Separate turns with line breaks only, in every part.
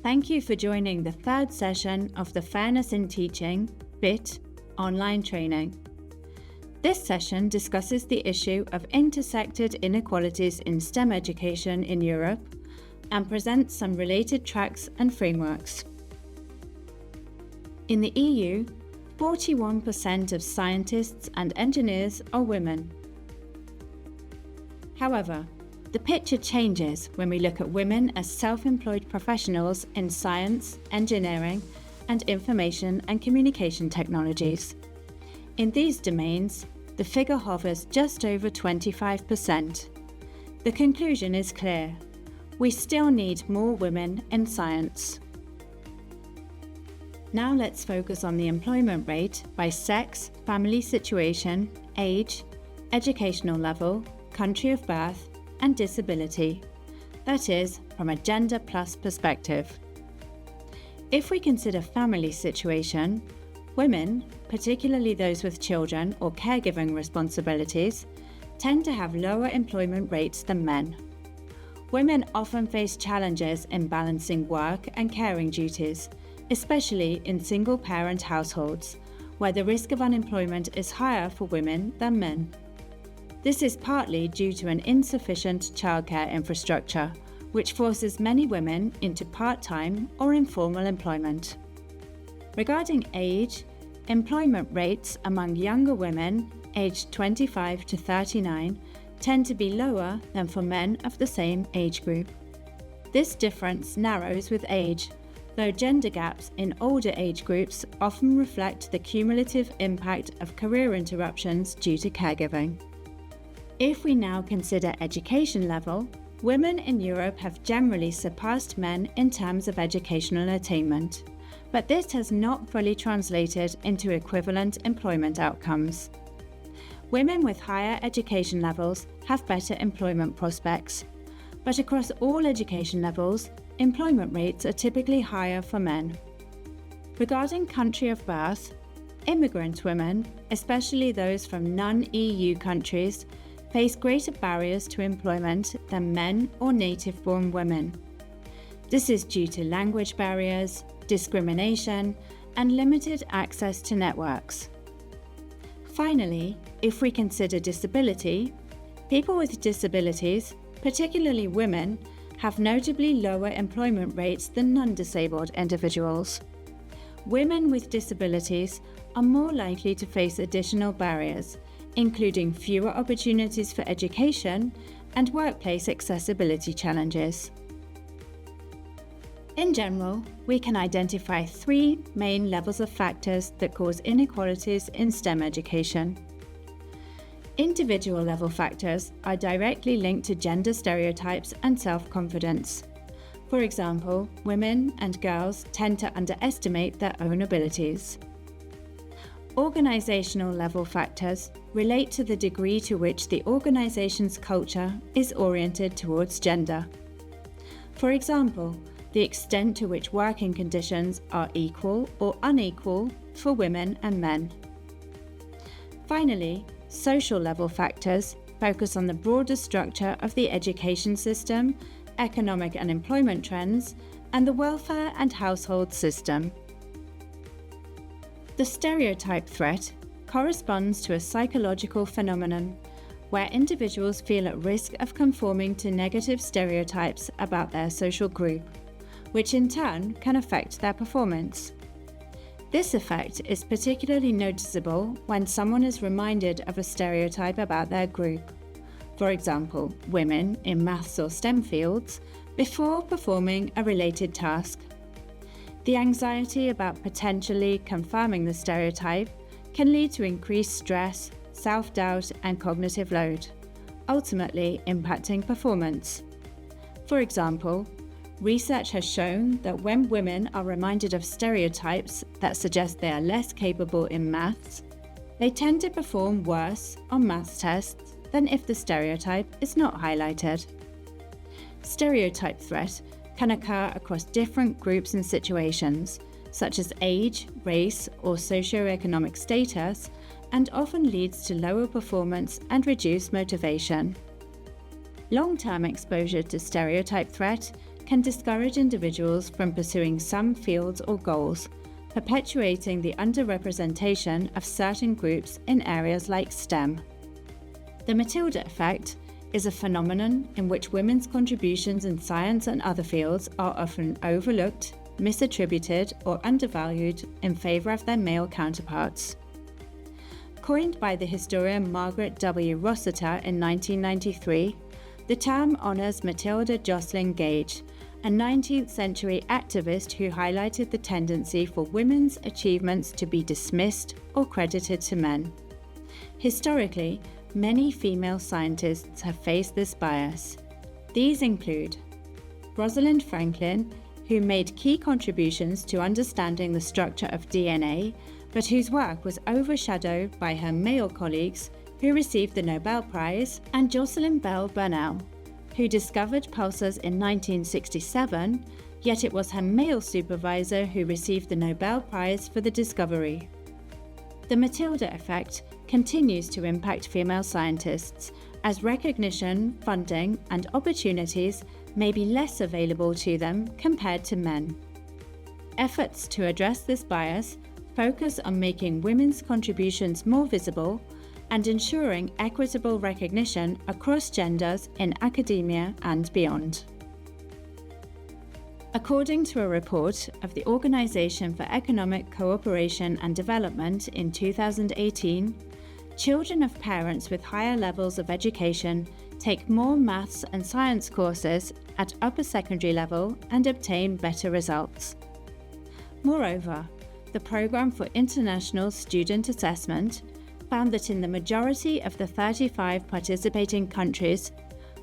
Thank you for joining the third session of the Fairness in Teaching (FIT) online training. This session discusses the issue of intersected inequalities in STEM education in Europe and presents some related tracks and frameworks. In the EU, 41% of scientists and engineers are women. However, the picture changes when we look at women as self-employed professionals in science, engineering, and information and communication technologies. In these domains, the figure hovers just over 25%. The conclusion is clear. We still need more women in science. Now let's focus on the employment rate by sex, family situation, age, educational level, country of birth, and disability, that is, from a gender plus perspective. If we consider family situation, women, particularly those with children or caregiving responsibilities, tend to have lower employment rates than men. Women often face challenges in balancing work and caring duties, especially in single-parent households, where the risk of unemployment is higher for women than men. This is partly due to an insufficient childcare infrastructure, which forces many women into part-time or informal employment. Regarding age, employment rates among younger women, aged 25 to 39, tend to be lower than for men of the same age group. This difference narrows with age, though gender gaps in older age groups often reflect the cumulative impact of career interruptions due to caregiving. If we now consider education level, women in Europe have generally surpassed men in terms of educational attainment, but this has not fully translated into equivalent employment outcomes. Women with higher education levels have better employment prospects, but across all education levels, employment rates are typically higher for men. Regarding country of birth, immigrant women, especially those from non-EU countries, face greater barriers to employment than men or native-born women. This is due to language barriers, discrimination, and limited access to networks. Finally, if we consider disability, people with disabilities, particularly women, have notably lower employment rates than non-disabled individuals. Women with disabilities are more likely to face additional barriers, including fewer opportunities for education and workplace accessibility challenges. In general, we can identify three main levels of factors that cause inequalities in STEM education. Individual level factors are directly linked to gender stereotypes and self-confidence. For example, women and girls tend to underestimate their own abilities. Organizational level factors relate to the degree to which the organization's culture is oriented towards gender. For example, the extent to which working conditions are equal or unequal for women and men. Finally, social level factors focus on the broader structure of the education system, economic and employment trends, and the welfare and household system. The stereotype threat corresponds to a psychological phenomenon where individuals feel at risk of conforming to negative stereotypes about their social group, which in turn can affect their performance. This effect is particularly noticeable when someone is reminded of a stereotype about their group, for example, women in maths or STEM fields, before performing a related task. The anxiety about potentially confirming the stereotype can lead to increased stress, self-doubt, and cognitive load, ultimately impacting performance. For example, research has shown that when women are reminded of stereotypes that suggest they are less capable in maths, they tend to perform worse on maths tests than if the stereotype is not highlighted. Stereotype threat can occur across different groups and situations, such as age, race, or socioeconomic status, and often leads to lower performance and reduced motivation. Long-term exposure to stereotype threat can discourage individuals from pursuing some fields or goals, perpetuating the underrepresentation of certain groups in areas like STEM. The Matilda effect is a phenomenon in which women's contributions in science and other fields are often overlooked, misattributed, or undervalued in favour of their male counterparts. Coined by the historian Margaret W. Rossiter in 1993, the term honours Matilda Joslyn Gage, a 19th century activist who highlighted the tendency for women's achievements to be dismissed or credited to men. Historically, many female scientists have faced this bias. These include Rosalind Franklin, who made key contributions to understanding the structure of DNA, but whose work was overshadowed by her male colleagues who received the Nobel Prize, and Jocelyn Bell Burnell, who discovered pulsars in 1967, yet it was her male supervisor who received the Nobel Prize for the discovery. The Matilda effect continues to impact female scientists, as recognition, funding, and opportunities may be less available to them compared to men. Efforts to address this bias focus on making women's contributions more visible and ensuring equitable recognition across genders in academia and beyond. According to a report of the Organisation for Economic Cooperation and Development in 2018, children of parents with higher levels of education take more maths and science courses at upper secondary level and obtain better results. Moreover, the Programme for International Student Assessment found that in the majority of the 35 participating countries,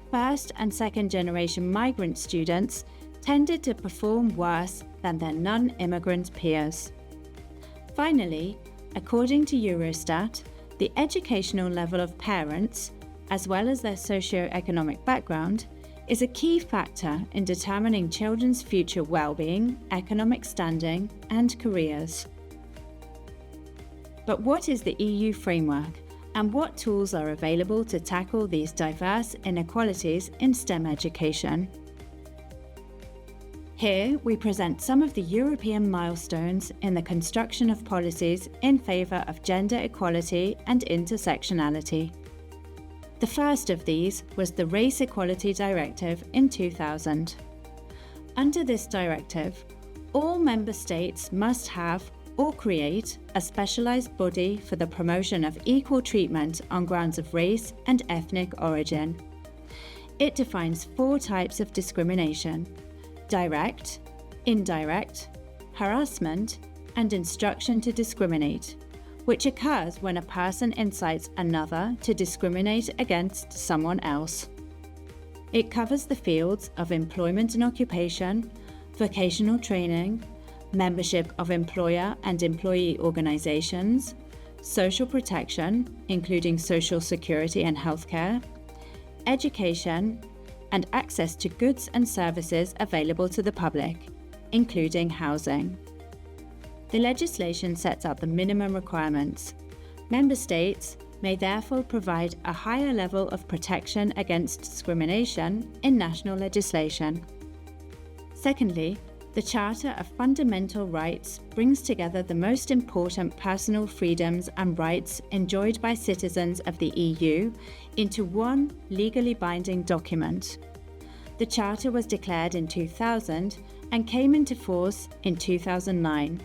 first and second generation migrant students tended to perform worse than their non-immigrant peers. Finally, according to Eurostat, the educational level of parents, as well as their socio-economic background, is a key factor in determining children's future well-being, economic standing, and careers. But what is the EU framework, and what tools are available to tackle these diverse inequalities in STEM education? Here we present some of the European milestones in the construction of policies in favour of gender equality and intersectionality. The first of these was the Race Equality Directive in 2000. Under this directive, all member states must have or create a specialised body for the promotion of equal treatment on grounds of race and ethnic origin. It defines 4 types of discrimination: direct, indirect, harassment, and instruction to discriminate, which occurs when a person incites another to discriminate against someone else. It covers the fields of employment and occupation, vocational training, membership of employer and employee organisations, social protection, including social security and healthcare, education, and access to goods and services available to the public, including housing. The legislation sets out the minimum requirements. Member states may therefore provide a higher level of protection against discrimination in national legislation. Secondly, the Charter of Fundamental Rights brings together the most important personal freedoms and rights enjoyed by citizens of the EU into one legally binding document. The Charter was declared in 2000 and came into force in 2009.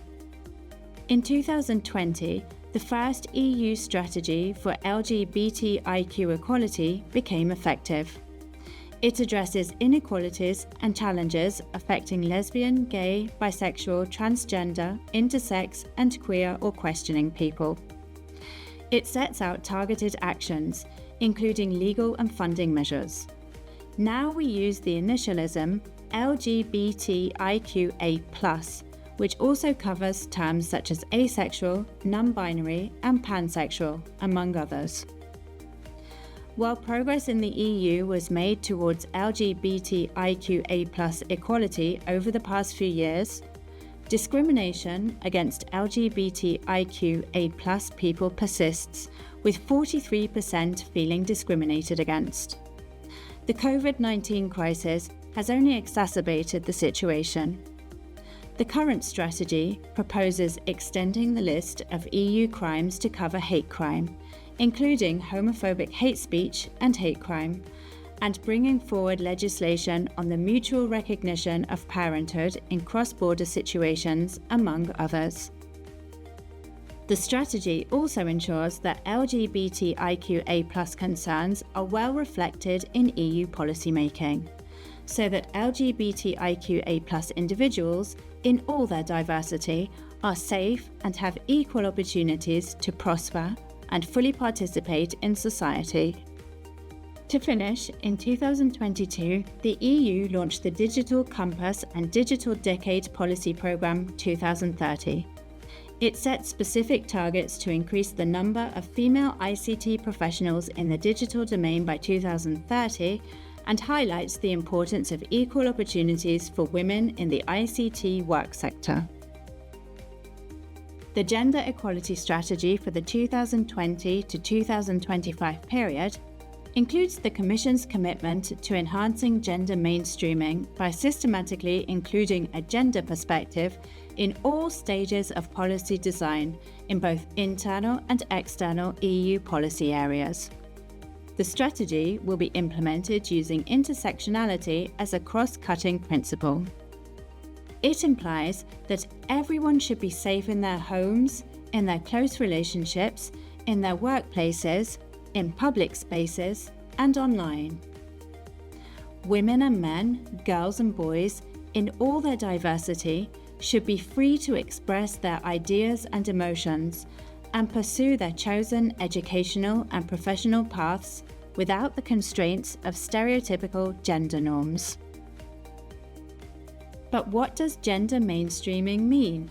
In 2020, the first EU strategy for LGBTIQ equality became effective. It addresses inequalities and challenges affecting lesbian, gay, bisexual, transgender, intersex, and queer or questioning people. It sets out targeted actions, including legal and funding measures. Now we use the initialism LGBTIQA+, which also covers terms such as asexual, non-binary, and pansexual, among others. While progress in the EU was made towards LGBTIQA+ equality over the past few years, discrimination against LGBTIQA+ people persists, with 43% feeling discriminated against. The COVID-19 crisis has only exacerbated the situation. The current strategy proposes extending the list of EU crimes to cover hate crime, including homophobic hate speech and hate crime, and bringing forward legislation on the mutual recognition of parenthood in cross-border situations, among others. The strategy also ensures that LGBTIQA+ concerns are well reflected in EU policymaking, so that LGBTIQA+ individuals, in all their diversity, are safe and have equal opportunities to prosper and fully participate in society. To finish, in 2022, the EU launched the Digital Compass and Digital Decade Policy Programme 2030. It sets specific targets to increase the number of female ICT professionals in the digital domain by 2030 and highlights the importance of equal opportunities for women in the ICT work sector. The Gender Equality Strategy for the 2020 to 2025 period includes the Commission's commitment to enhancing gender mainstreaming by systematically including a gender perspective in all stages of policy design in both internal and external EU policy areas. The strategy will be implemented using intersectionality as a cross-cutting principle. It implies that everyone should be safe in their homes, in their close relationships, in their workplaces, in public spaces, and online. Women and men, girls and boys, in all their diversity, should be free to express their ideas and emotions and pursue their chosen educational and professional paths without the constraints of stereotypical gender norms. But what does gender mainstreaming mean?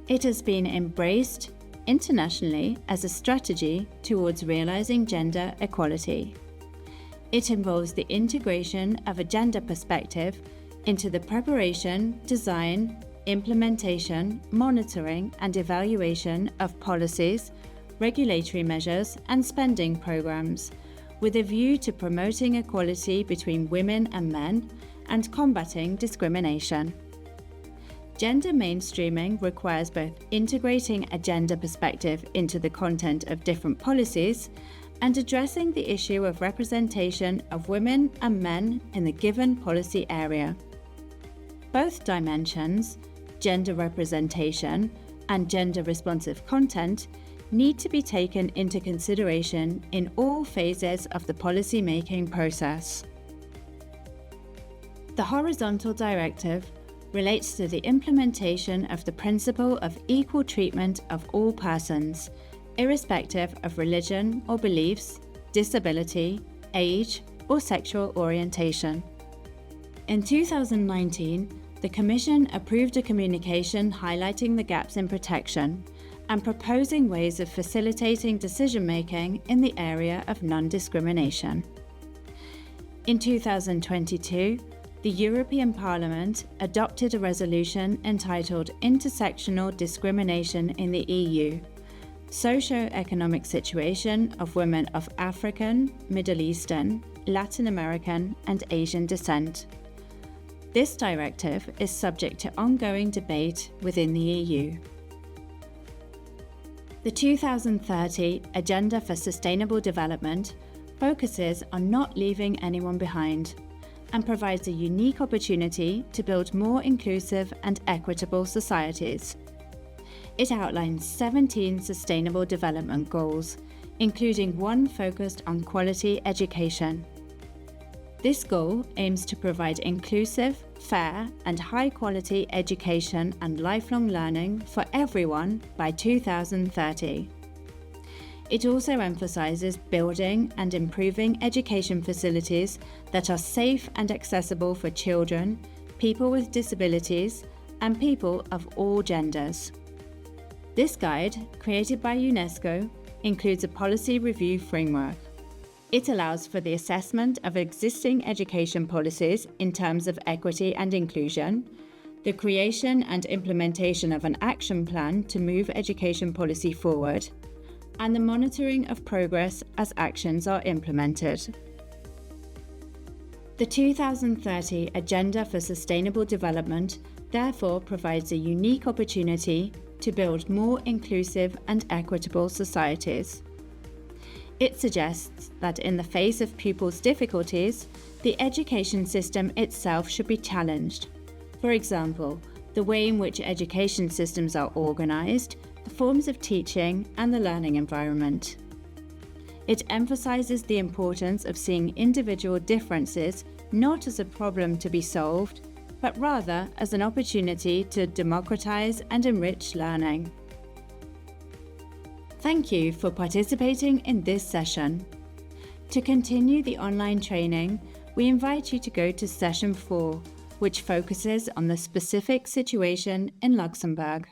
It has been embraced internationally as a strategy towards realizing gender equality. It involves the integration of a gender perspective into the preparation, design, implementation, monitoring, and evaluation of policies, regulatory measures, and spending programs, with a view to promoting equality between women and men and combating discrimination. Gender mainstreaming requires both integrating a gender perspective into the content of different policies and addressing the issue of representation of women and men in the given policy area. Both dimensions, gender representation and gender-responsive content, need to be taken into consideration in all phases of the policy-making process. The horizontal directive relates to the implementation of the principle of equal treatment of all persons, irrespective of religion or beliefs, disability, age, or sexual orientation. In 2019, the Commission approved a communication highlighting the gaps in protection and proposing ways of facilitating decision-making in the area of non-discrimination. In 2022, the European Parliament adopted a resolution entitled Intersectional Discrimination in the EU, Socio-Economic Situation of Women of African, Middle Eastern, Latin American, and Asian descent. This directive is subject to ongoing debate within the EU. The 2030 Agenda for Sustainable Development focuses on not leaving anyone behind and provides a unique opportunity to build more inclusive and equitable societies. It outlines 17 sustainable development goals, including one focused on quality education. This goal aims to provide inclusive, fair, and high-quality education and lifelong learning for everyone by 2030. It also emphasizes building and improving education facilities that are safe and accessible for children, people with disabilities, and people of all genders. This guide, created by UNESCO, includes a policy review framework. It allows for the assessment of existing education policies in terms of equity and inclusion, the creation and implementation of an action plan to move education policy forward, and the monitoring of progress as actions are implemented. The 2030 Agenda for Sustainable Development therefore provides a unique opportunity to build more inclusive and equitable societies. It suggests that in the face of pupils' difficulties, the education system itself should be challenged. For example, the way in which education systems are organised, the forms of teaching, and the learning environment. It emphasises the importance of seeing individual differences not as a problem to be solved, but rather as an opportunity to democratise and enrich learning. Thank you for participating in this session. To continue the online training, we invite you to go to Session 4, which focuses on the specific situation in Luxembourg.